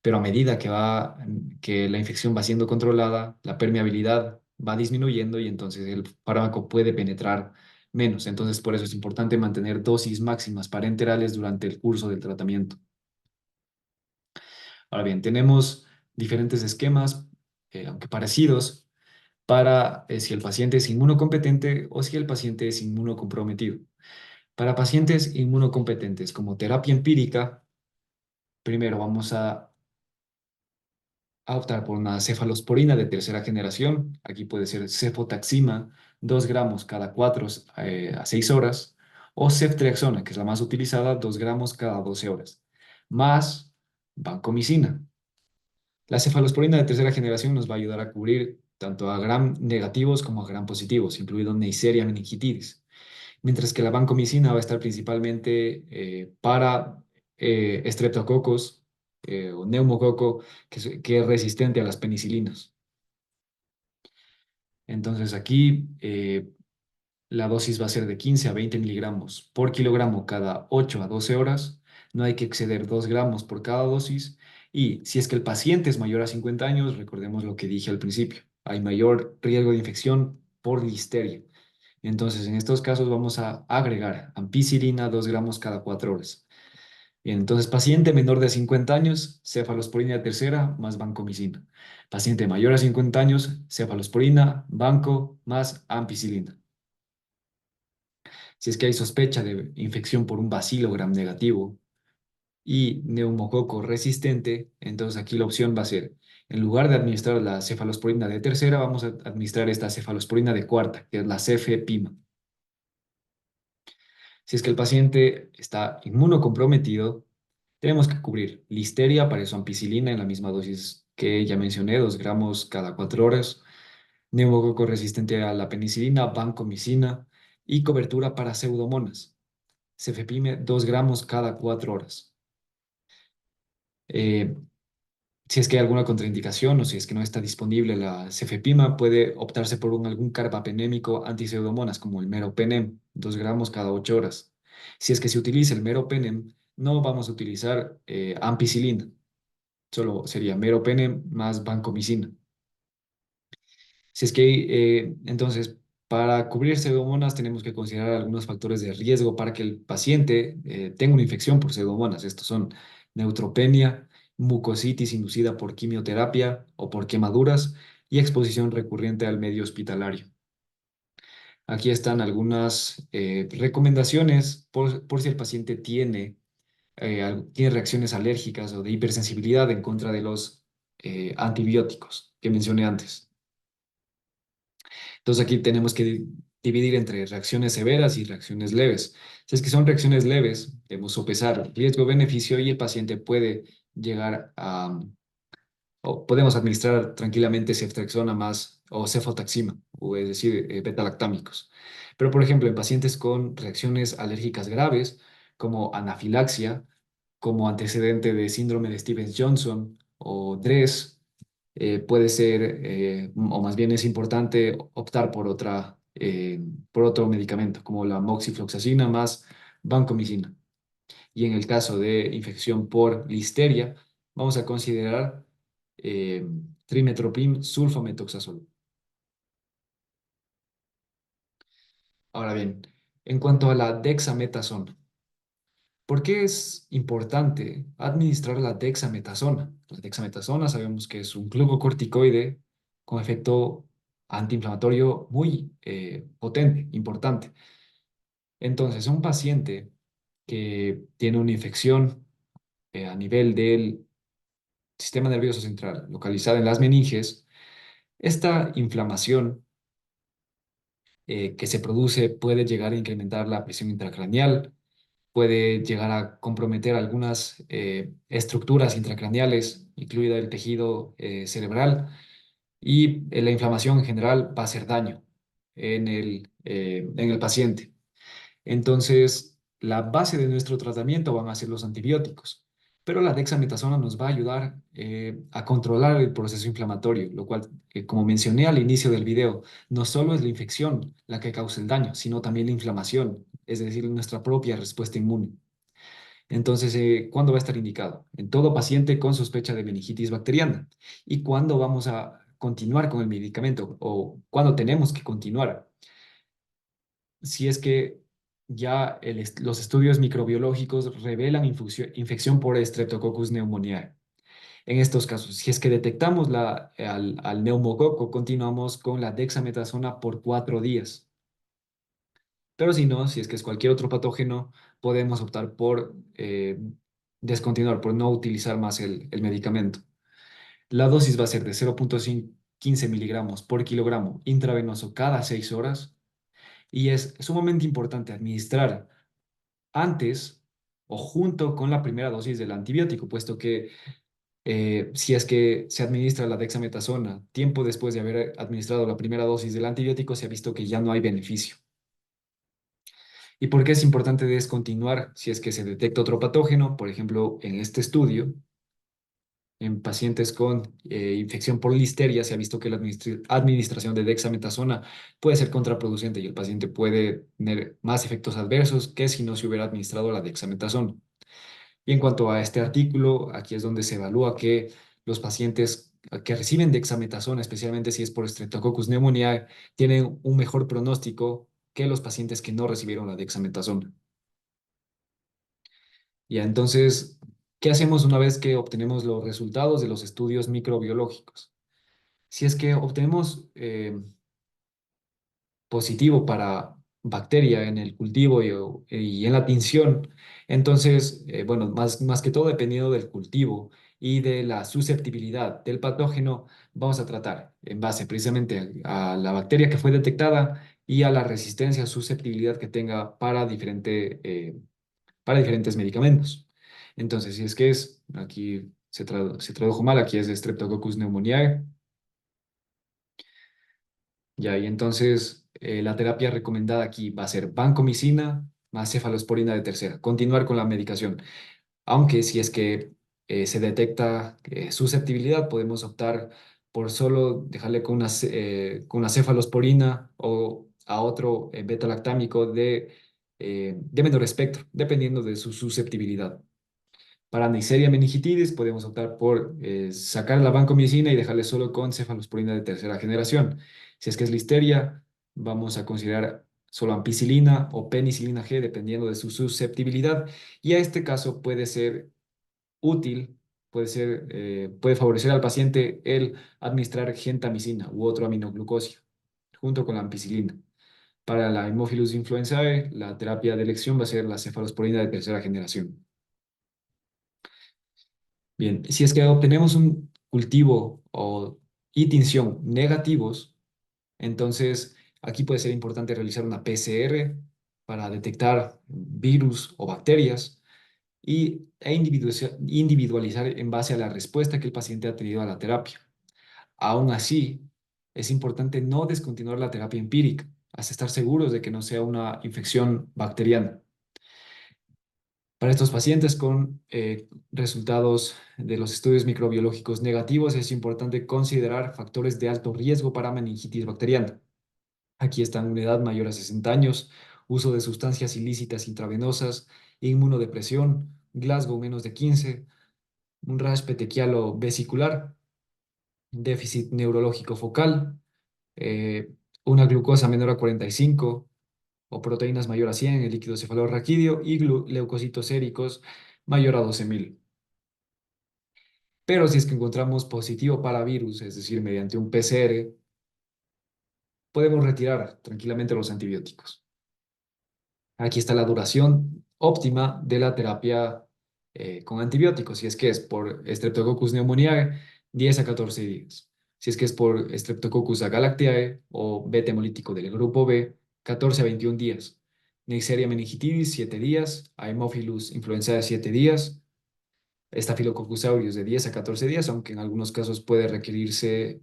S1: Pero a medida que la infección va siendo controlada, la permeabilidad va disminuyendo y entonces el fármaco puede penetrar menos. Entonces, por eso es importante mantener dosis máximas parenterales durante el curso del tratamiento. Ahora bien, tenemos diferentes esquemas, aunque parecidos, para si el paciente es inmunocompetente o si el paciente es inmunocomprometido. Para pacientes inmunocompetentes, como terapia empírica, primero vamos a optar por una cefalosporina de tercera generación. Aquí puede ser cefotaxima, 2 gramos cada 4 a 6 horas, o ceftriaxona, que es la más utilizada, 2 gramos cada 12 horas, más vancomicina. La cefalosporina de tercera generación nos va a ayudar a cubrir tanto a gram negativos como a gram positivos, incluido Neisseria meningitidis, mientras que la vancomicina va a estar principalmente para estreptococos o neumococo que es resistente a las penicilinas. Entonces aquí la dosis va a ser de 15 a 20 miligramos por kilogramo cada 8 a 12 horas. No hay que exceder 2 gramos por cada dosis. Y si es que el paciente es mayor a 50 años, recordemos lo que dije al principio, hay mayor riesgo de infección por listeria. Entonces, en estos casos vamos a agregar ampicilina 2 gramos cada 4 horas. Bien, entonces, paciente menor de 50 años, cefalosporina de tercera más vancomicina. Paciente mayor a 50 años, cefalosporina, banco más ampicilina. Si es que hay sospecha de infección por un bacilo gram negativo y neumococo resistente, entonces aquí la opción va a ser, en lugar de administrar la cefalosporina de tercera, vamos a administrar esta cefalosporina de cuarta, que es la cefepima. Si es que el paciente está inmunocomprometido, tenemos que cubrir listeria, para eso ampicilina en la misma dosis que ya mencioné, 2 gramos cada 4 horas, neumococo resistente a la penicilina, vancomicina y cobertura para pseudomonas, cefepime 2 gramos cada 4 horas. Eh, Si es que hay alguna contraindicación o si es que no está disponible la cefepima, puede optarse por algún carbapenémico antiseudomonas como el meropenem, 2 gramos cada 8 horas. Si es que se utiliza el meropenem, no vamos a utilizar ampicilina, solo sería meropenem más vancomicina. Si es que, entonces, para cubrir pseudomonas tenemos que considerar algunos factores de riesgo para que el paciente tenga una infección por pseudomonas. Estos son neutropenia, mucositis inducida por quimioterapia o por quemaduras y exposición recurrente al medio hospitalario. Aquí están algunas recomendaciones por si el paciente tiene reacciones alérgicas o de hipersensibilidad en contra de los antibióticos que mencioné antes. Entonces aquí tenemos que dividir entre reacciones severas y reacciones leves. Si es que son reacciones leves, debemos sopesar riesgo-beneficio y el paciente puede llegar o podemos administrar tranquilamente ceftriaxona más o cefotaxima, o es decir, beta-lactámicos. Pero, por ejemplo, en pacientes con reacciones alérgicas graves, como anafilaxia, como antecedente de síndrome de Stevens-Johnson o DRESS, puede ser, o más bien es importante optar por otro medicamento, como la moxifloxacina más vancomicina. Y en el caso de infección por listeria, vamos a considerar eh, trimethoprim sulfametoxazol. Ahora bien, en cuanto a la dexametasona, ¿por qué es importante administrar la dexametasona? La dexametasona sabemos que es un glucocorticoide con efecto antiinflamatorio muy potente, importante. Entonces, un paciente que tiene una infección a nivel del sistema nervioso central, localizada en las meninges, esta inflamación que se produce puede llegar a incrementar la presión intracraneal, puede llegar a comprometer algunas estructuras intracraneales, incluida el tejido cerebral, y la inflamación en general va a hacer daño en el paciente. Entonces, la base de nuestro tratamiento van a ser los antibióticos, pero la dexametasona nos va a ayudar a controlar el proceso inflamatorio, lo cual, como mencioné al inicio del video, no solo es la infección la que causa el daño, sino también la inflamación, es decir, nuestra propia respuesta inmune. Entonces, ¿cuándo va a estar indicado? En todo paciente con sospecha de meningitis bacteriana. ¿Y cuándo vamos a continuar con el medicamento o cuándo tenemos que continuar? Si es que ya los estudios microbiológicos revelan infección por Streptococcus pneumoniae. En estos casos, si es que detectamos al neumococo, continuamos con la dexametasona por 4 días. Pero si no, si es que es cualquier otro patógeno, podemos optar por descontinuar, por no utilizar más el medicamento. La dosis va a ser de 0,15 miligramos por kilogramo intravenoso cada 6 horas y es sumamente importante administrar antes o junto con la primera dosis del antibiótico, puesto que si es que se administra la dexametasona tiempo después de haber administrado la primera dosis del antibiótico, se ha visto que ya no hay beneficio. ¿Y por qué es importante descontinuar si es que se detecta otro patógeno? Por ejemplo, en este estudio, en pacientes con infección por listeria, se ha visto que la administración de dexametasona puede ser contraproducente y el paciente puede tener más efectos adversos que si no se hubiera administrado la dexametasona. Y en cuanto a este artículo, aquí es donde se evalúa que los pacientes que reciben dexametasona, especialmente si es por Streptococcus pneumoniae, tienen un mejor pronóstico que los pacientes que no recibieron la dexametasona. Ya, entonces, ¿qué hacemos una vez que obtenemos los resultados de los estudios microbiológicos? Si es que obtenemos positivo para bacteria en el cultivo y en la tinción. Entonces, bueno, más que todo dependiendo del cultivo y de la susceptibilidad del patógeno, vamos a tratar en base precisamente a la bacteria que fue detectada y a la resistencia o susceptibilidad que tenga para diferentes medicamentos. Entonces, si es que es, aquí se tradujo mal, aquí es de Streptococcus pneumoniae, ya, y entonces la terapia recomendada aquí va a ser vancomicina más cefalosporina de tercera, continuar con la medicación. Aunque si es que se detecta susceptibilidad, podemos optar por solo dejarle con una cefalosporina o a otro beta-lactámico de menor espectro, dependiendo de su susceptibilidad. Para Neisseria meningitis podemos optar por sacar la vancomicina y dejarle solo con cefalosporina de tercera generación. Si es que es listeria, vamos a considerar solo ampicilina o penicilina G, dependiendo de su susceptibilidad. Y a este caso puede ser útil, puede favorecer al paciente el administrar gentamicina u otro aminoglucósido junto con la ampicilina. Para la Haemophilus influenzae, la terapia de elección va a ser la cefalosporina de tercera generación. Bien, si es que obtenemos un cultivo y tinción negativos, entonces aquí puede ser importante realizar una PCR para detectar virus o bacterias individualizar en base a la respuesta que el paciente ha tenido a la terapia. Aún así, es importante no descontinuar la terapia empírica hasta estar seguros de que no sea una infección bacteriana. Para estos pacientes con resultados de los estudios microbiológicos negativos, es importante considerar factores de alto riesgo para meningitis bacteriana. Aquí están una edad mayor a 60 años, uso de sustancias ilícitas intravenosas, inmunodepresión, Glasgow menos de 15, un rash petequialo vesicular, déficit neurológico focal, eh, una glucosa menor a 45 o proteínas mayor a 100 en el líquido cefalorraquídeo y leucocitos séricos mayor a 12.000. Pero si es que encontramos positivo para virus, es decir, mediante un PCR, podemos retirar tranquilamente los antibióticos. Aquí está la duración óptima de la terapia con antibióticos. Si es que es por Streptococcus pneumoniae, 10 a 14 días. Si es que es por Streptococcus agalactiae o beta hemolítico del grupo B, 14 a 21 días. Neisseria meningitis, 7 días. Haemophilus influenzae, 7 días. Staphylococcus aureus de 10 a 14 días, aunque en algunos casos puede requerirse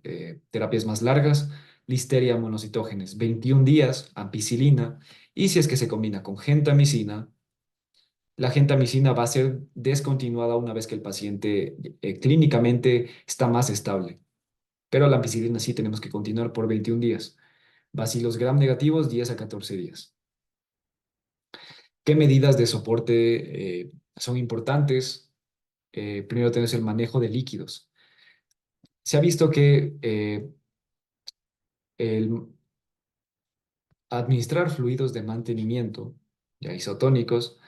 S1: terapias más largas. Listeria monocitógenes, 21 días, ampicilina. Y si es que se combina con gentamicina, la gentamicina va a ser descontinuada una vez que el paciente clínicamente está más estable. Pero la ampicilina sí tenemos que continuar por 21 días. Bacilos gram negativos, 10 a 14 días. ¿Qué medidas de soporte son importantes? Primero tenemos el manejo de líquidos. Se ha visto que el administrar fluidos de mantenimiento, ya isotónicos,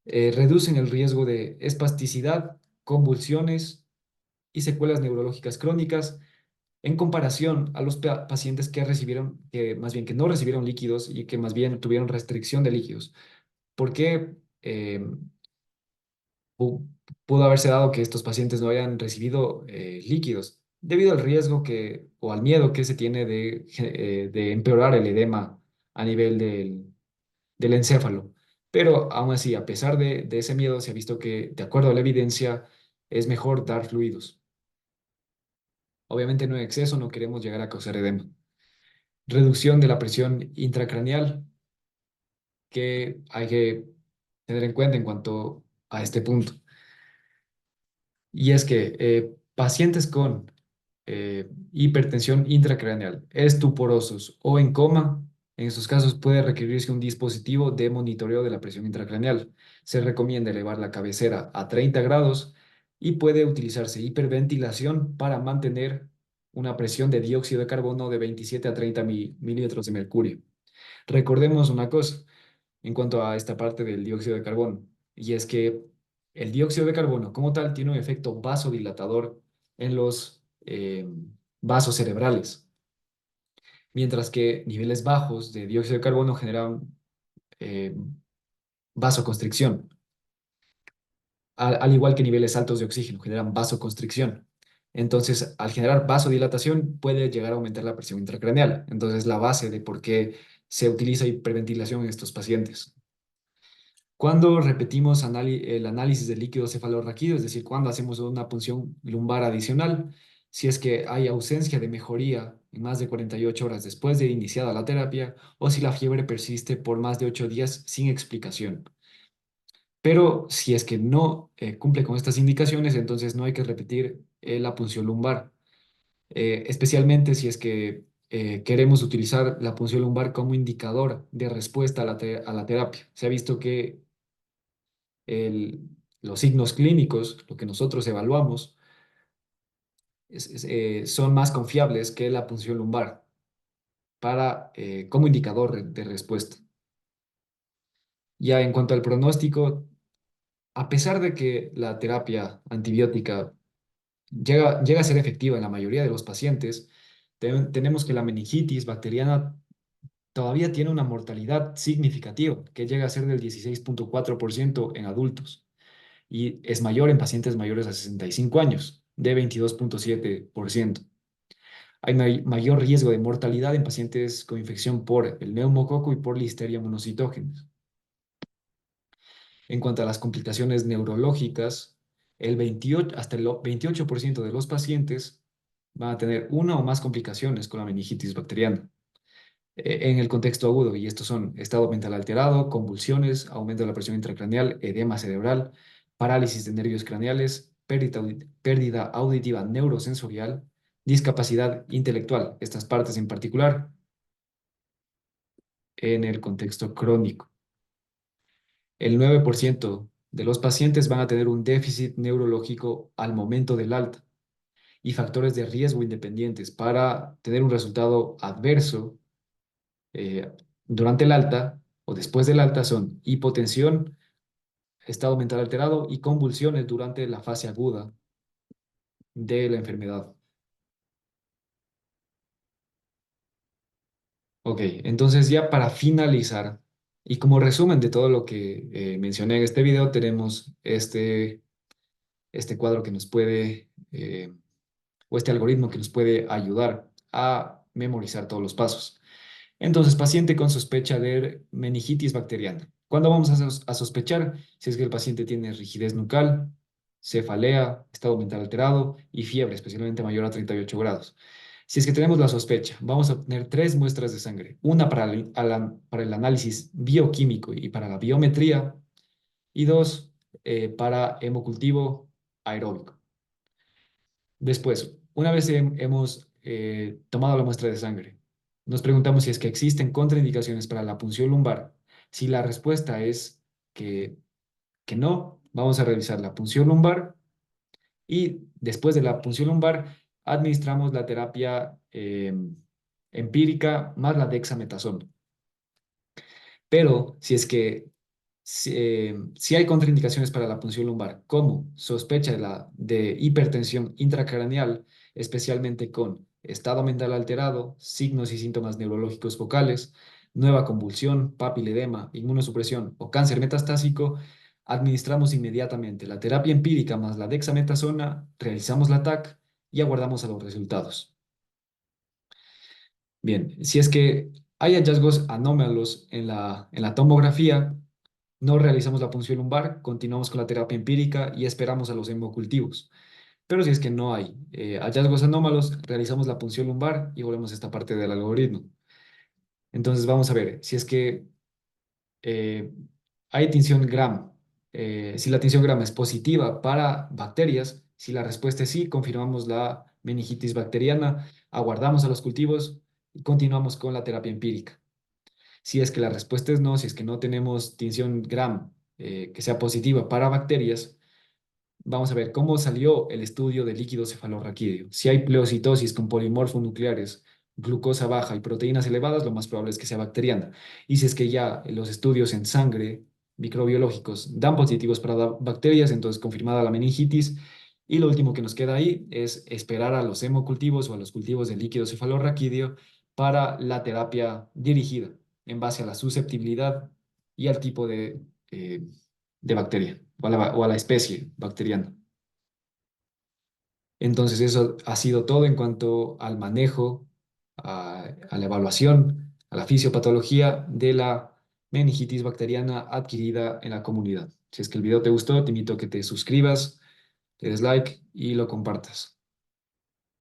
S1: reducen el riesgo de espasticidad, convulsiones y secuelas neurológicas crónicas en comparación a los pacientes que recibieron, que más bien que no recibieron líquidos y que más bien tuvieron restricción de líquidos. ¿Por qué pu- pudo haberse dado que estos pacientes no hayan recibido líquidos? Debido al riesgo o al miedo que se tiene de empeorar el edema a nivel del encéfalo. Pero aún así, a pesar de ese miedo, se ha visto que, de acuerdo a la evidencia, es mejor dar fluidos. Obviamente no en exceso, no queremos llegar a causar edema. Reducción de la presión intracraneal, que hay que tener en cuenta en cuanto a este punto. Y es que pacientes con hipertensión intracraneal, estuporosos o en coma, en estos casos puede requerirse un dispositivo de monitoreo de la presión intracraneal. Se recomienda elevar la cabecera a 30 grados y puede utilizarse hiperventilación para mantener una presión de dióxido de carbono de 27 a 30 milímetros de mercurio. Recordemos una cosa en cuanto a esta parte del dióxido de carbono, y es que el dióxido de carbono como tal tiene un efecto vasodilatador en los vasos cerebrales, mientras que niveles bajos de dióxido de carbono generan eh, vasoconstricción, al igual que niveles altos de oxígeno generan vasoconstricción. Entonces, al generar vasodilatación, puede llegar a aumentar la presión intracraneal. Entonces, la base de por qué se utiliza hiperventilación en estos pacientes. Cuando repetimos el análisis del líquido cefalorraquídeo, es decir, cuando hacemos una punción lumbar adicional, si es que hay ausencia de mejoría en más de 48 horas después de iniciada la terapia o si la fiebre persiste por más de 8 días sin explicación. Pero si es que no cumple con estas indicaciones, entonces no hay que repetir la punción lumbar, especialmente si es que queremos utilizar la punción lumbar como indicador de respuesta a a la terapia. Se ha visto que el- los signos clínicos, lo que nosotros evaluamos, son más confiables que la punción lumbar como indicador de respuesta. Ya en cuanto al pronóstico, a pesar de que la terapia antibiótica llega a ser efectiva en la mayoría de los pacientes, tenemos que la meningitis bacteriana todavía tiene una mortalidad significativa, que llega a ser del 16,4% en adultos y es mayor en pacientes mayores a 65 años, de 22,7%. Hay mayor riesgo de mortalidad en pacientes con infección por el neumococo y por Listeria monocitógenes. En cuanto a las complicaciones neurológicas, hasta el 28% de los pacientes van a tener una o más complicaciones con la meningitis bacteriana en el contexto agudo, y estos son estado mental alterado, convulsiones, aumento de la presión intracraneal, edema cerebral, parálisis de nervios craneales, pérdida auditiva neurosensorial, discapacidad intelectual, estas partes en particular, en el contexto crónico. El 9% de los pacientes van a tener un déficit neurológico al momento del alta y factores de riesgo independientes para tener un resultado adverso eh, durante el alta o después del alta son hipotensión, estado mental alterado y convulsiones durante la fase aguda de la enfermedad. Ok, entonces ya para finalizar y como resumen de todo lo que mencioné en este video, tenemos este cuadro que nos puede, o este algoritmo que nos puede ayudar a memorizar todos los pasos. Entonces, paciente con sospecha de meningitis bacteriana. ¿Cuándo vamos a sospechar? Si es que el paciente tiene rigidez nucal, cefalea, estado mental alterado y fiebre, especialmente mayor a 38 grados. Si es que tenemos la sospecha, vamos a obtener tres muestras de sangre, una para el análisis bioquímico y para la biometría, y dos para hemocultivo aeróbico. Después, una vez hemos tomado la muestra de sangre, nos preguntamos si es que existen contraindicaciones para la punción lumbar. Si la respuesta es que, que no, vamos a realizar la punción lumbar y después de la punción lumbar administramos la terapia empírica más la dexametasona. Pero si hay contraindicaciones para la punción lumbar, como sospecha de hipertensión intracraneal, especialmente con estado mental alterado, signos y síntomas neurológicos focales, nueva convulsión, papiledema, inmunosupresión o cáncer metastásico, administramos inmediatamente la terapia empírica más la dexametasona, realizamos la TAC y aguardamos a los resultados. Bien, si es que hay hallazgos anómalos en la tomografía, no realizamos la punción lumbar, continuamos con la terapia empírica y esperamos a los hemocultivos. Pero si es que no hay hallazgos anómalos, realizamos la punción lumbar y volvemos a esta parte del algoritmo. Entonces vamos a ver, si es que eh, hay tinción Gram, si la tinción Gram es positiva para bacterias, si la respuesta es sí, confirmamos la meningitis bacteriana, aguardamos a los cultivos y continuamos con la terapia empírica. Si es que la respuesta es no, si es que no tenemos tinción Gram que sea positiva para bacterias, vamos a ver cómo salió el estudio del líquido cefalorraquídeo. Si hay pleocitosis con polimorfonucleares, glucosa baja y proteínas elevadas, lo más probable es que sea bacteriana. Y si es que ya los estudios en sangre microbiológicos dan positivos para bacterias, entonces confirmada la meningitis. Y lo último que nos queda ahí es esperar a los hemocultivos o a los cultivos del líquido cefalorraquídeo para la terapia dirigida en base a la susceptibilidad y al tipo de bacteria o a la especie bacteriana. Entonces, eso ha sido todo en cuanto al manejo, a la evaluación, a la fisiopatología de la meningitis bacteriana adquirida en la comunidad. Si es que el video te gustó, te invito a que te suscribas, le des like y lo compartas.